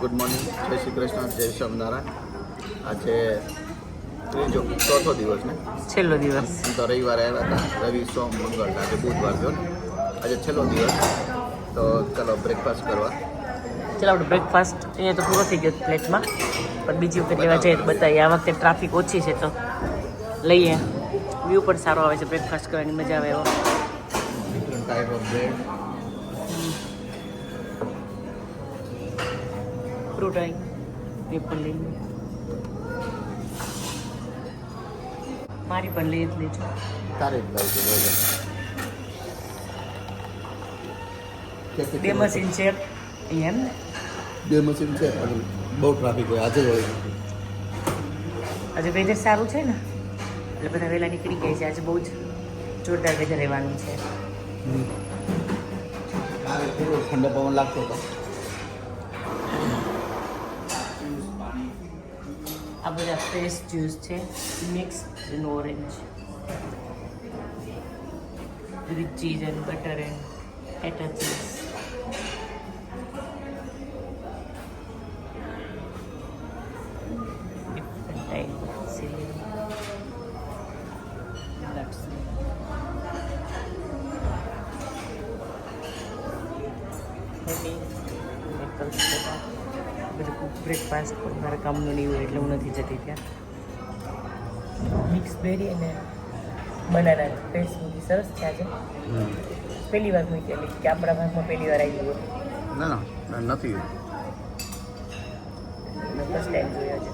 Good morning, જય શ્રી કૃષ્ણ, જય સ્વામિનારાયણ. આજે ચોથો દિવસ ને છેલ્લો દિવસ. તો રવિવારે આવ્યા હતા, રવિ સોમ મંગળ, આજે બુધવાર થયો ને, આજે છેલ્લો દિવસ. તો ચલો બ્રેકફાસ્ટ કરવા. ચાલો આપણે બ્રેકફાસ્ટ અહીંયા તો પૂરો થઈ ગયો પ્લેટમાં, પણ બીજી વખત લેવા જઈએ તો બતાવીએ. આ વખતે ટ્રાફિક ઓછી છે તો લઈએ. વ્યૂ પણ સારો આવે છે, બ્રેકફાસ્ટ કરવાની મજા આવે એવો. Different type of bread. Fruit આવી એ પણ લઈને મારી પણ લઈ જ લેજો. તારે જ લાવજો બે મશીન છે અહીંયા એમ ને? બે મશીન છે પણ બહુ ટ્રાફિક હોય આજે હોય. આજે વેધર સારું છે ને એટલે બધા વહેલા નીકળી ગયા છે. આજે બહુ જ જોરદાર વેધર રહેવાનું છે. ઠંડો પવન લાગતો હતો. આ બધા ફ્રેશ જ્યુસ છે, mix in orange with cheese and butter and eta cheese. Different type of ceiling nuts. બધું બ્રેકફાસ્ટ પણ મારા કામનું નહીં હોય એટલે હું નથી જતી ત્યાં. મિક્સ બેરી અને બનાના પેસ્ટ મૂકી સરસ છે. આજે પહેલી વાર મૂકેલી કે આપણા ભાગમાં પહેલી વાર આવી ગયું. ના નથી. ફર્સ્ટ ટાઈમ જોયો છે.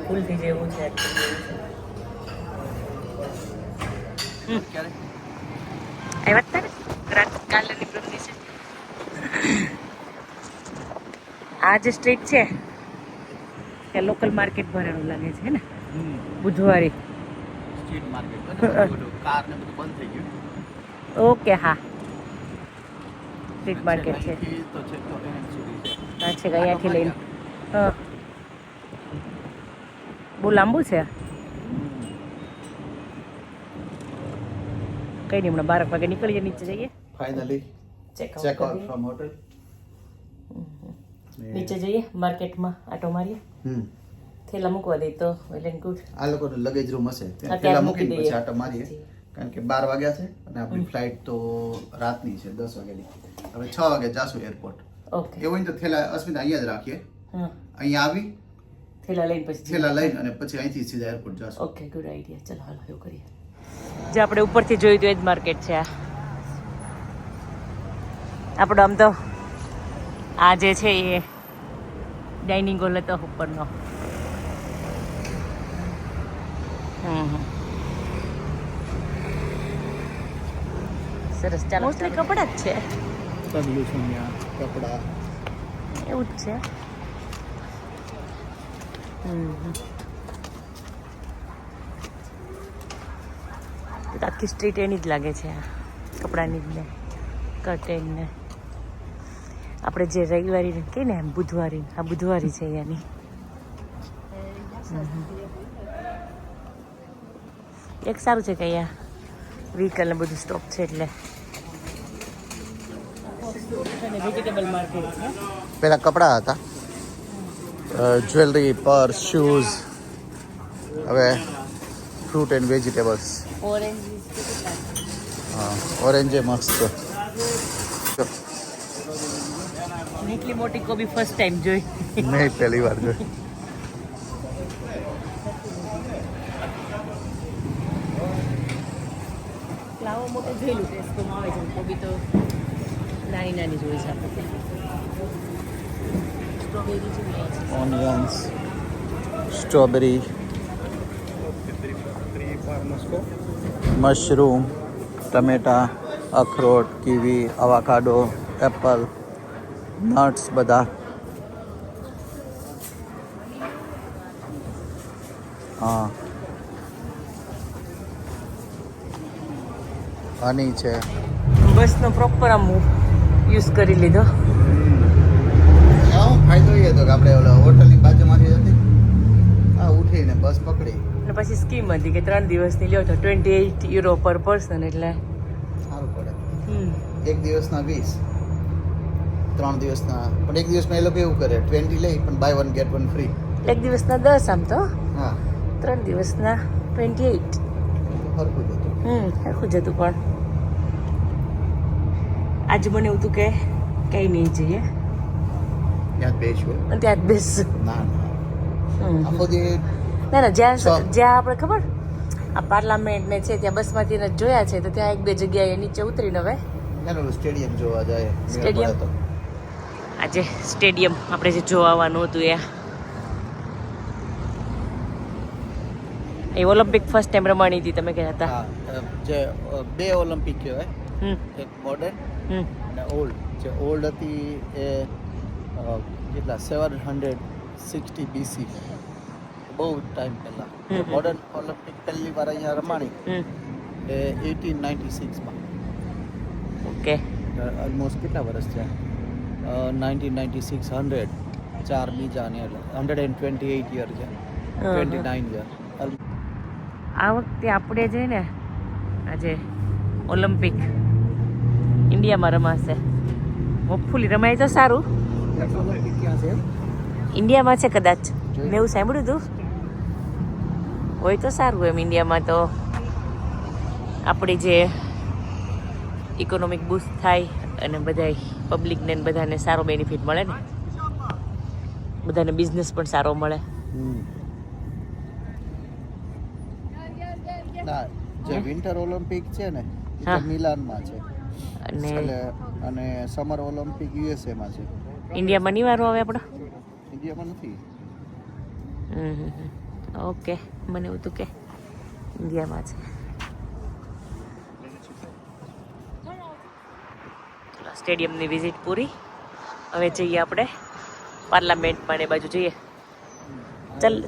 ફૂલ થઈ જાય એવું છે. એ વાત તારે રાત કાલની પ્રગતિ છે. આ જે સ્ટ્રીટ છે એ લોકલ માર્કેટ ભરેલું લાગે છે ને, બુધવારે. સ્ટ્રીટ માર્કેટ કાર ને બધું બંધ થઈ ગયું. ઓકે, હા સ્ટ્રીટ માર્કેટ છે. તો છે તો એન્ડ સુધી છે. હા છે અહીંયાથી લઈને. હા બહુ લાંબુ છે. કઈ નહીં, હમણાં 12 વાગે નીકળીએ, નીચે જઈએ. Finally check check out from hotel. નીચે જઈએ માર્કેટમાં આટો મારીએ. થેલા મૂકવા દઈ તો વેલ એન્ડ ગુડ. આ લોકોનો લગેજ રૂમ હશે ત્યાં અત્યારે થેલા મૂકી મૂકીને દઈએ. પછી આટો મારીએ, કારણ કે 12 વાગ્યા છે અને આપણી ફ્લાઇટ તો રાતની છે 10 વાગ્યાની. હવે 6 વાગે જાશું એરપોર્ટ. ઓકે. એવું હોય તો થેલા અસ્મિતા અહીંયા જ રાખીએ. હા, અહીંયા આવી થેલા લઈને પછી થેલા લઈને અને પછી અહીંથી સીધા એરપોર્ટ જાશું. Okay, good idea. ચલો હાલો એવું કરીએ. જે આપણે ઉપરથી જોયું તો એ જ માર્કેટ છે આ. આપણો આમ તો આ જે છે એ ડાઇનિંગ હોલ હતો ઉપરનો. સરસ. ચાલો, મોસ્ટલી કપડાં જ છે. પગલું છે અહીંયા, કપડા. એવું જ છે. આખી સ્ટ્રીટ એની જ લાગે છે આ કપડાની જ ને કર્ટેન ને. આપણે જે રવિવારી કહીએ ને બુધવારી, આ બુધવારી છે અહીંયાની. એક સારું છે કે અહીંયા વ્હીકલ ને બધું સ્ટોપ છે એટલે. વેજીટેબલ માર્કેટ છે. પેલા કપડા હતા, જ્વેલરી, પર્સ, શૂઝ. હવે ફ્રૂટ એન્ડ વેજીટેબલ્સ. ઓરેન્જ હા, ઓરેન્જ મસ્ત છે. એટલી મોટી કોબી ફર્સ્ટ ટાઈમ જોઈ. મેં પહેલી વાર જોઈ. ફ્લાવર મોટો જોયેલું ટેસ્ટમાં આવે છે, કોબી તો નાની નાની જોઈ છે આપણે. સ્ટ્રોબેરી જોઈએ છે. ઓનિયન્સ, સ્ટ્રોબેરી, મશરૂમ, ટમેટા, અખરોટ, કીવી, અવાકાડો, એપલ, નટ્સ બધા. હા, હની છે. બસનો પ્રોપર આમ યુઝ કરી લીધો. ફાયદો એ હતો કે આપણે હોટલની બાજુમાંથી હતી, આ ઉઠીને બસ પકડી અને પછી સ્કીમ હતી કે 3 દિવસની લ્યો તો €28 પર પર્સન એટલે સારું પડે. એક દિવસના 20. 3 દિવસના પણ એક દિવસમાં એ લોકો એવું કરે 20 લઈ પણ બાય 1 ગેટ 1 ફ્રી. એક દિવસના 10 આમ તો હા 3 દિવસના 28. હરખું જ હતું. આખું જ હતું પણ આજે મને એવું હતું કે કંઈ નહીં જઈએ ત્યાં બેસવું અને ત્યાં જ બેસ. ના ના આખો દી ના ના જ્યાં સો. જ્યાં આપણે ખબર આ પાર્લામેન્ટ ને છે ત્યાં બસમાંથી ને જોયા છે તો ત્યાં એક બે જગ્યાએ નીચે ઉતરીને હવે એનું સ્ટેડિયમ જોવા જાય મેળ સ્ટેડિયમ? પડે તો. આજે સ્ટેડિયમ આપણે જે જોવા આવવાનું હતું એ ઓલિમ્પિક ફર્સ્ટ ટાઈમ રમાણી હતી તમે કહેતા હતા. હા જે બે ઓલિમ્પિક કહેવાય હમ એક મોડર્ન હમ અને ઓલ્ડ. જે ઓલ્ડ હતી એ કેટલા 760 BC બહુ ટાઈમ પહેલા. હમ. મોડર્ન ઓલિમ્પિક પહેલી વાર અહીંયા રમાણી હમ એ 1896માં. ઓકે ઓલમોસ્ટ કેટલા વર્ષ છે 1996 100 ચાર બીજા ને એટલે 128 યર છે 29 યર. આ વખતે આપણે છે ને આજે ઓલિમ્પિક ઇન્ડિયામાં રમાશે. હોપફુલી રમાય તો સારું. ઓલિમ્પિક ક્યાં છે ઇન્ડિયામાં છે કદાચ. જોઈ. મેં એવું સાંભળ્યું હતું હોય તો સારું એમ. ઇન્ડિયામાં તો આપણી જે ઇકોનોમિક બૂસ્ટ થાય અને બધા પબ્લિકને ને બધાને સારો બેનિફિટ મળે ને બધાને બિઝનેસ પણ સારો મળે. ના જે વિન્ટર ઓલિમ્પિક છે ને એ હા. તો મિલાનમાં છે અને અને સમર ઓલિમ્પિક USA માં છે. ઇન્ડિયામાં નહીં વારો આવે આપણો. ઇન્ડિયામાં નથી. ઓકે મને એવું હતું કે ઇન્ડિયામાં છે. સ્ટેડિયમની વિઝિટ પૂરી. હવે જઈએ આપણે પાર્લામેન્ટમાં ને એ બાજુ જઈએ.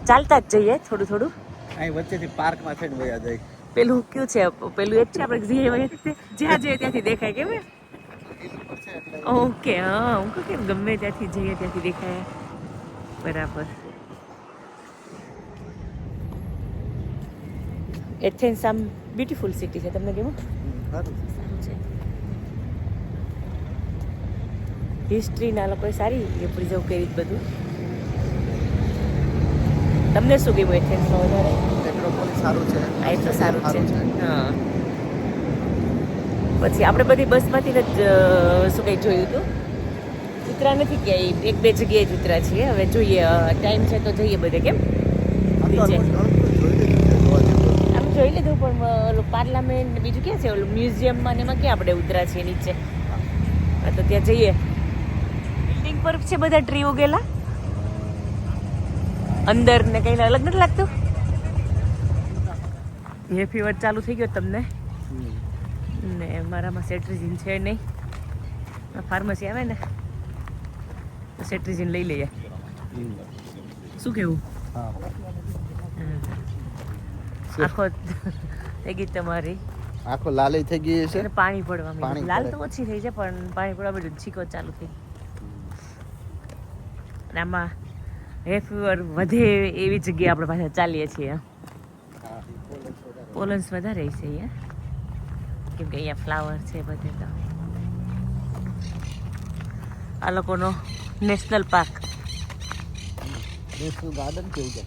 ચાલતા જ જઈએ થોડું થોડું. અહીં વચ્ચેથી પાર્કમાં થઈને વયા જાય. પેલું કયું છે પેલું એક છે આપણે જઈએ જ્યાં જઈએ ત્યાંથી દેખાય કેમ. ઓકે હા હું કહું કેમ ગમે ત્યાંથી જઈએ ત્યાંથી દેખાય. બરાબર. એથેન્સ આમ બ્યુટીફુલ સિટી છે. તમને કેવું સારું છે. હિસ્ટ્રીના લોકોએ સારી પ્રિઝર્વ કરી બધું. તમને શું ગયું એથેન્સમાં વધારે? મેટ્રોપોલિસ સારું છે. આ એ તો સારું છે. હા પછી આપણે બધી બસમાંથી જ શું કંઈ જોયું હતું. ઉતરા નથી ક્યાંય એક બે જગ્યાએ જ ઉતરા છીએ. હવે જોઈએ ટાઈમ છે તો જઈએ બધે. કેમ નીચે આમ જોઈ લીધું પણ ઓલું પાર્લામેન્ટ બીજું ક્યાં છે ઓલું મ્યુઝિયમમાં ને એમાં ક્યાં આપણે ઉતરા છીએ નીચે. તો ત્યાં જઈએ. બિલ્ડિંગ પર છે બધા ટ્રી ઉગેલા અંદર ને કઈ અલગ નથી લાગતું. હે ફીવર ચાલુ થઈ ગયો તમને ને મારામાં સેટ્રિઝિન છે નહીં. ફાર્મસી આવે ને તો સેટ્રિઝિન લઈ લઈએ. શું કેવું? આખો થઈ ગઈ તમારી આખો લાલી થઈ ગઈ છે. અને પાણી પડવા પાણી માંડ્યું. લાલ તો પડે. ઓછી થઈ છે પણ પાણી પડવા માંડ્યું. છીકો ચાલુ થઈ. અને આમાં હે ફીવર વધે એવી જગ્યાએ આપણે પાછા ચાલીએ છીએ. પોલન્સ વધારે છે અહીંયા કેમ કે અહીંયા ફ્લાવર છે બધે. તો આ લોકોનો નેશનલ પાર્ક. નેશનલ ગાર્ડન કેવું છે.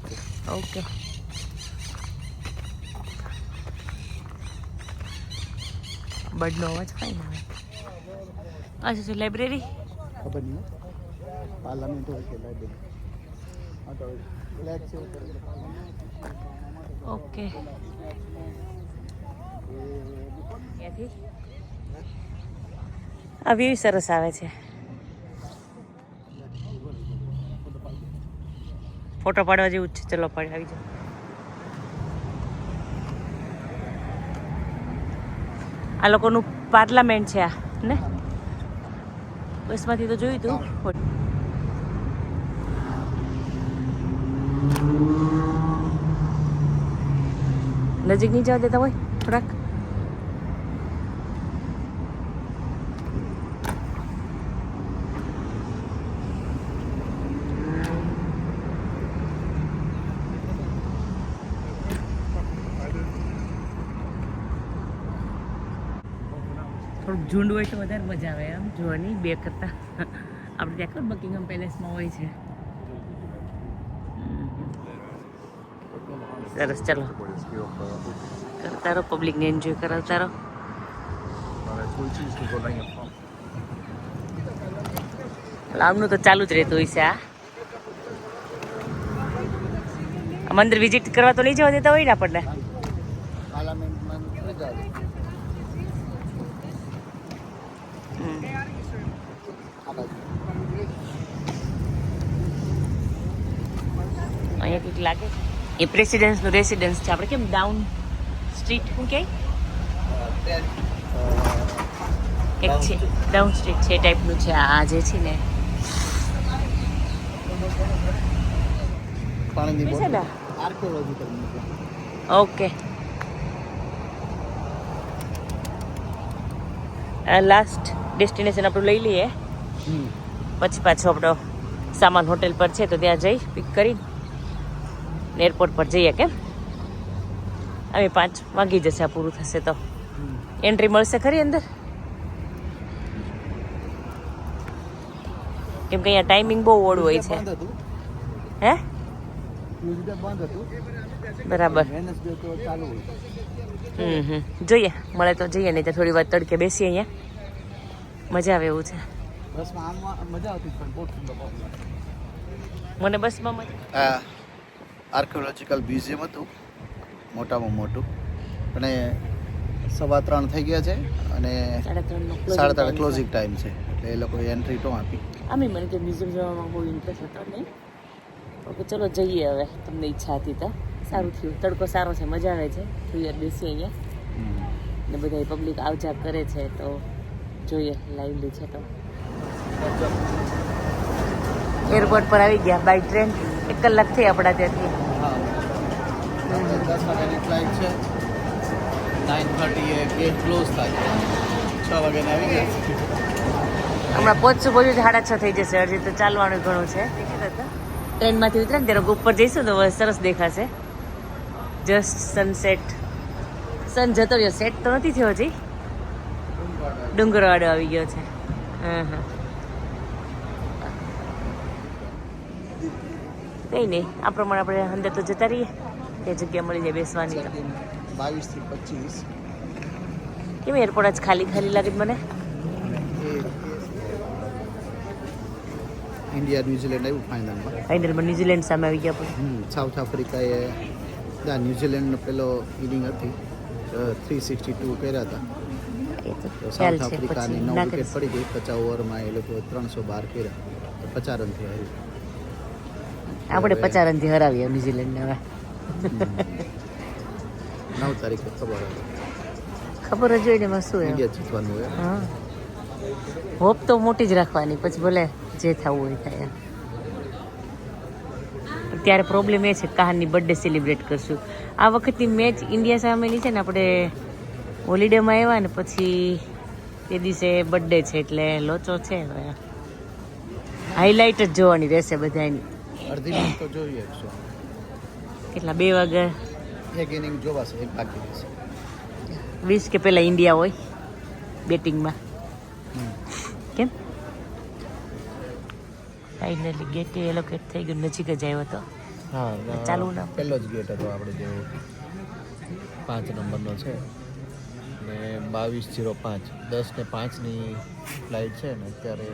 ઓકે બર્ડનો અવાજ ફાઈન આવે. અચ્છા છે લાઇબ્રેરી. ખબર નહીં પાર્લામેન્ટ હોય કે લાઇબ્રેરી. હા તો ફ્લેગ છે ઉપર. ઓકે ત્યાંથી આ વ્યૂ સરસ આવે છે. ફોટો પાડવા જેવું જ છે. ચલો પાડી આવી જાઓ. આ લોકોનું પાર્લામેન્ટ છે આ ને બસમાંથી તો જોયું હતું. નજીક નહીં જવા દેતા હોય થોડાક. થોડુંક ઝુંડ હોય તો વધારે મજા આવે આમ જોવાની બે કરતા. આપણે ત્યાં ખબર બકિંગહામ પેલેસમાં હોય છે. સરસ, ચાલો કરતા રહો, પબ્લિકને એન્જોય કરાવતા રહો. આમનું તો ચાલુ જ રહેતું હોય છે. આ મંદિર વિઝિટ કરવા તો લઈ જવા દેતા હોય ને આપણને. પાર્લામેન્ટમાં રજા છે. આ બાજુ. અહીંયા કંઈક લાગે છે એ પ્રેસિડેન્સનું રેસિડેન્સ છે. આપણે કેમ ડાઉન સ્ટ્રીટ શું કહે એક છે, ડાઉન સ્ટ્રીટ છે એ ટાઈપનું છે આ જે છે ને. પાણીની છે ને? Bottle archaeological museum. Okay, last destination આપણું લઈ લઈએ, પછી પાછો આપણો સામાન હોટેલ પર છે તો ત્યાં જઈ પિક કરી એરપોર્ટ પર જઈએ. કેમ અમે 5 વાગી જશે આ પૂરું થશે તો. એન્ટ્રી મળશે ખરી અંદર? કેમ કે અહીંયા ટાઈમિંગ બહુ ઓડ હોય છે. બંધ હતું. હે, ટ્યુઝડે બંધ હતું. બરાબર. વેનસડે તો ચાલુ હોય. જોઈએ, મળે તો જઈએ, નહીં તો થોડી વાર તડકે બેસીએ. અહીંયા મજા આવે એવું છે. બસમાં આમ મજા આવતી પણ બહુ ઠંડો પવન. મને બસમાં મજા. આ આર્કિયોલોજીકલ મ્યુઝિયમ હતું મોટામાં મોટું, અને 3:15 થઈ ગયા છે અને 3:30 ક્લોઝિંગ ટાઈમ છે, એટલે એ લોકોએ એન્ટ્રી તો આપી. આમે મને તો મ્યુઝિયમ જવામાં બહુ ઇન્ટરેસ્ટ હતો નહીં. ઓકે, ચલો જઈએ હવે. તમને ઈચ્છા હતી તો સારું થયું. તડકો સારો છે, મજા આવે છે. થોડી વાર બેસીએ અહીંયા ને બધા પબ્લિક આવજા કરે છે તો જોઈએ. લાઈવલી છે તો એરપોર્ટ પર આવી ગયા બાય ટ્રેન. 1 કલાક થઈ આપણા ત્યાંથી. 10 વાગ્યાની ફ્લાઇટ છે. 9:30 એ ગેટ ક્લોઝ થાય. 6 વાગ્યાને આવી ગયા. હમણાં પહોંચશું 6:30 થઈ જશે. હજી તો ચાલવાનું ઘણું છે. ટ્રેનમાંથી ઉતરે ને ત્યારે ઉપર જઈશું તો સરસ દેખાશે. જસ્ટ સનસેટ, સન જતો રહ્યો, સેટ તો નથી થયો હજી. ડુંગરવાડો આવી ગયો છે. હા, કંઈ નહીં, આ પ્રમાણે આપણે અંદર તો જતા રહીએ. એ જગ્યા મળી જાય બેસવાની. 22 થી 25 કેમ એરપોર્ટ જ ખાલી ખાલી લાગે છે મને? ઇન્ડિયા ન્યુઝીલેન્ડ આવ્યું ફાઇનલમાં. ફાઇનલમાં ન્યુઝીલેન્ડ સામે આવી ગયા આપણે. સાઉથ આફ્રિકાએ ન્યુઝીલેન્ડનો પેલો ઇનિંગ હતી 362 કર્યા હતા. એ તો તો ખ્યાલ સાઉથ છે. આફ્રિકાની પછી 9 ના વિકેટ કરીશ. પડી ગઈ. 50 ઓવરમાં એ લોકો 312 કર્યા તો 50 રનથી આવ્યું. આપણે 50 રનથી હરાવીએ ન્યુઝીલેન્ડને. હવે 9 તારીખે ખબર હતી ખબર જ હોય ને એમાં શું એમ. ઇન્ડિયા જીતવાનું હોય. હા, હોપ તો મોટી જ રાખવાની, પછી ભલે જે થવું હોય થાય. ત્યારે પ્રોબ્લેમ એ છે કહાનની બર્થડે સેલિબ્રેટ કરશું. આ વખતની મેચ ઇન્ડિયા સામેની છે ને, આપણે હોલિડેમાં આવ્યા ને પછી તે દિવસે બર્થડે છે એટલે લોચો છે. હવે હાઈલાઇટ જ જોવાની રહેશે બધાની. અડધી ઇનિંગ તો જોઈએ જ છે. કેટલા 2 વાગ્યા એક ઇનિંગ જોવાશે, એક બાકી રહેશે. 20 કે પહેલાં ઇન્ડિયા હોય બેટિંગમાં. કેમ ફાઇનલી ગેટ એલોકેટ થઈ ગયું, નજીક જ આવ્યો હતો. હા, ચાલુ ના પહેલો જ ગેટ હતો આપણે જે 5 નંબરનો છે ને 22:05 10:05ની ફ્લાઇટ છે ને અત્યારે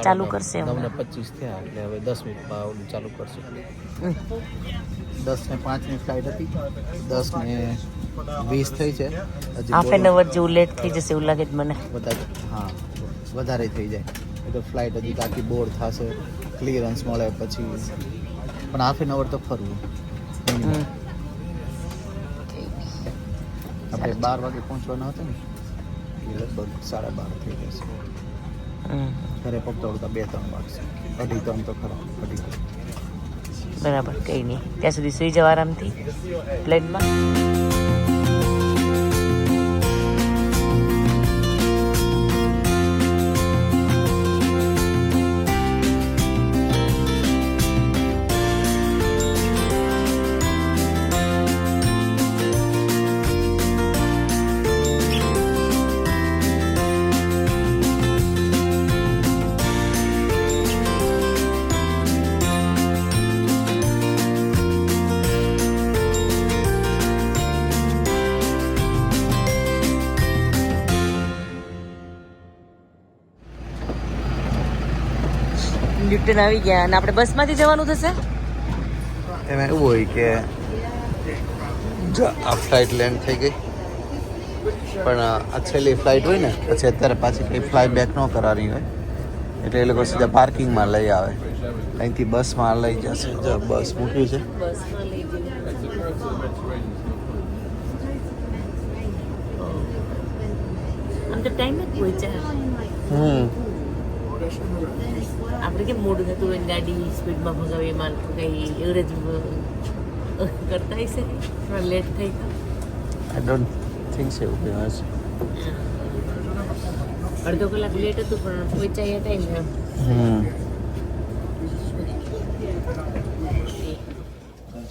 ચાલુ કરશે હમણાં. 9:25 થયા એટલે હવે 10 મિનિટમાં ઓલું ચાલુ કરશે. 10:05ની ફ્લાઇટ હતી, 10:20 થઈ છે. હજી હાફ એન અવર જેવું લેટ થઈ જશે એવું લાગે છે મને. વધારે, હા વધારે થઈ જાય. એ તો ફ્લાઇટ હજી આખી બોર્ડ થશે, ક્લિયરન્સ મળે પછી, પણ હાફ એન અવર તો ફરવું. આપણે 12 વાગે પહોંચવાના હતા ને, એ લગભગ 12:30 થઈ જશે. ઘરે પગતા ઉડતા 2-3 વાગશે. 2:30 તો ખરા, 2:30. બરાબર, કંઈ નહીં. ત્યાં સુધી સુઈ જાવ આરામથી પ્લેનમાં. ન્યૂટન આવી ગયા અને આપણે બસમાંથી જવાનું થશે. એમાં એવું હોય કે જો આ ફ્લાઇટ લેન્ડ થઈ ગઈ પણ આ છેલ્લી ફ્લાઇટ હોય ને પછી અત્યારે પાછી કંઈ ફ્લાય બેક ન કરવાની હોય એટલે એ લોકો સીધા પાર્કિંગમાં લઈ આવે. અહીંથી બસમાં લઈ જશે. જો બસ મૂકી છે. બસમાં લઈ આમ તો ટાઈમ જ પહોંચ્યા. આપણે કેમ મોડું થતું હોય ગાડી સ્પીડમાં ભગાવીએ એમાં કંઈ એવરેજ કરતા હશે થોડા લેટ થઈ આઈ ડોન્ટ થિંક સો એવું કંઈ હશે. અડધો કલાક લેટ હતું પણ પહોંચાયા ટાઈમ એમ.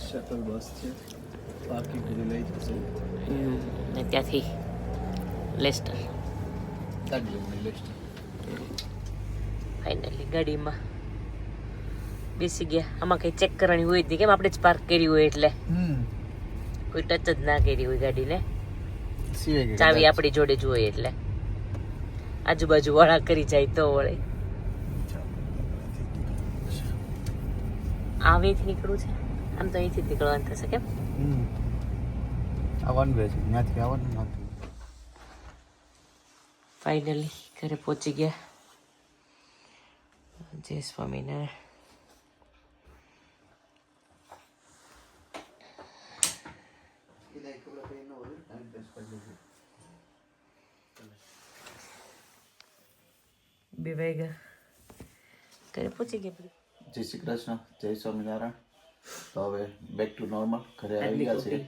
શટલ બસ છે પાર્કિંગ સુધી લઈ જશે. ને ત્યાંથી લેસ્ટર ફાઇનલી ગાડીમાં બેસી ગયા. આમાં કંઈ ચેક કરવાની હોય જ નહીં, કેમ આપણે જ પાર્ક કરી હોય એટલે કોઈ ટચ જ ના કરી હોય ગાડીને. ચાવી આપણી જોડે જ હોય એટલે આજુબાજુ વાળા કરી જાય તો વળે. આવેથી નીકળવું છે, આમ તો અહીંથી જ નીકળવાનું થશે. કેમ આવવાનું છે ત્યાંથી આવવાનું નથી. ફાઇનલી ઘરે પહોંચી ગયા. જય સ્વામિનારાયણ. બે વાગ્યા ઘરે પહોંચી ગયા બધું. જય શ્રી કૃષ્ણ, જય સ્વામિનારાયણ. તો હવે બેક ટુ નોર્મલ ઘરે આવી ગયા છે.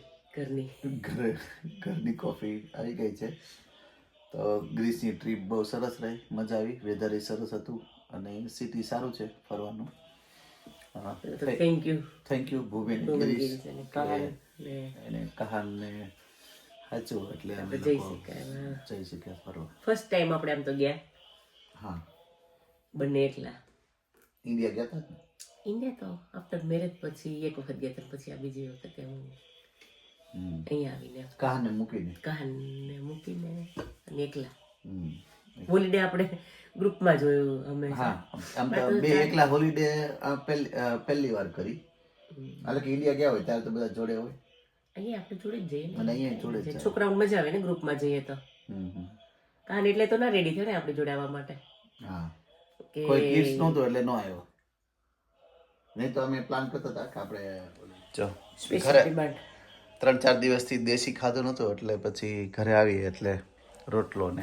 ઘરની કોફી આવી ગઈ છે. તો ગ્રીસની ટ્રીપ બહુ સરસ રહી, મજા આવી. વેધર એ સરસ હતું અને સિટી સારું છે ફરવાનું. થેન્ક યુ ભૂમિન ગ્રીસ એને કહાનને સાચું એટલે અમે જઈ લોકો શકાય. જઈ શક્યા ફરવા. ફર્સ્ટ ટાઈમ આપણે આમ તો ગયા હા, બંને એકલા. ઇન્ડિયા ગયા હતા ને? ઇન્ડિયા તો આફ્ટર મેરેજ પછી એક વખત ગયા હતા, પછી આ બીજી વખતે હું અહીંયા આવીને કહાનને મૂકીને અને એકલા. હોલિડે આપણે ગ્રુપમાં જોયું અમે. હા, આમ તો બે એકલા હોલિડે પહેલી વાર કરી. એટલે કે ઇન્ડિયા ગયા હોય ત્યારે તો બધા જોડે હોય. અહીંયા આપણે જોડે જ જઈએ અને અહીંયા જોડે જ છોકરાઓને મજા આવે ને ગ્રુપમાં જઈએ તો. કાન એટલે તો ના રેડી થયો ને આપણે જોડે આવવા માટે. હા, કોઈ કિડ્સ નહોતો એટલે ન આવ્યો. નહીં તો અમે પ્લાન કરતા હતા કે આપણે જો ઘરે 3-4 દિવસથી દેશી ખાધું નહોતું એટલે પછી ઘરે આવી એટલે રોટલો ને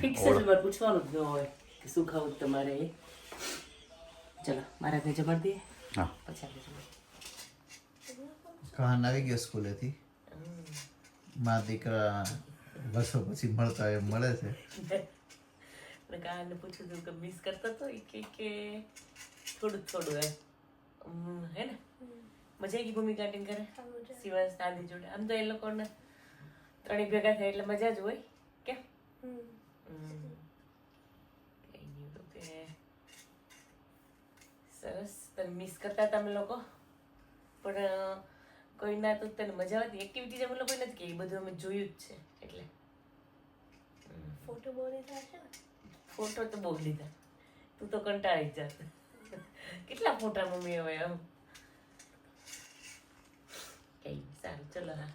પૂછવાનું જ ન હોય કે શું ખાવું તમારે. ચલો મારા ઘરે જમાડી દઈએ. હા, પછી આપણે કહાન આવી ગયો સ્કૂલેથી. મારા દીકરા વર્ષો પછી મળતા હોય મળે છે. કાને પૂછ્યું હતું કે મિસ કરતા તો કે થોડું હે ને. મજા આવી ગઈ ભૂમિકા આંટી કરે શિવાંશ દાદી જોડે. આમ તો એ લોકોને ત્રણેય ભેગા થાય એટલે મજા જ હોય. કેમ સરસ. તને મિસ કરતા હતા અમે લોકો, પણ કોઈ ના તો તને મજા આવતી. એક્ટિવિટીઝ અમે લોકો નથી કે એ બધું અમે જોયું જ છે એટલે. ફોટો તો બહુ લીધા. તું તો કંટાળી જ જાત. કેટલા ફોટા મમ્મી હવે આમ. કઈ સારું, ચલો હા.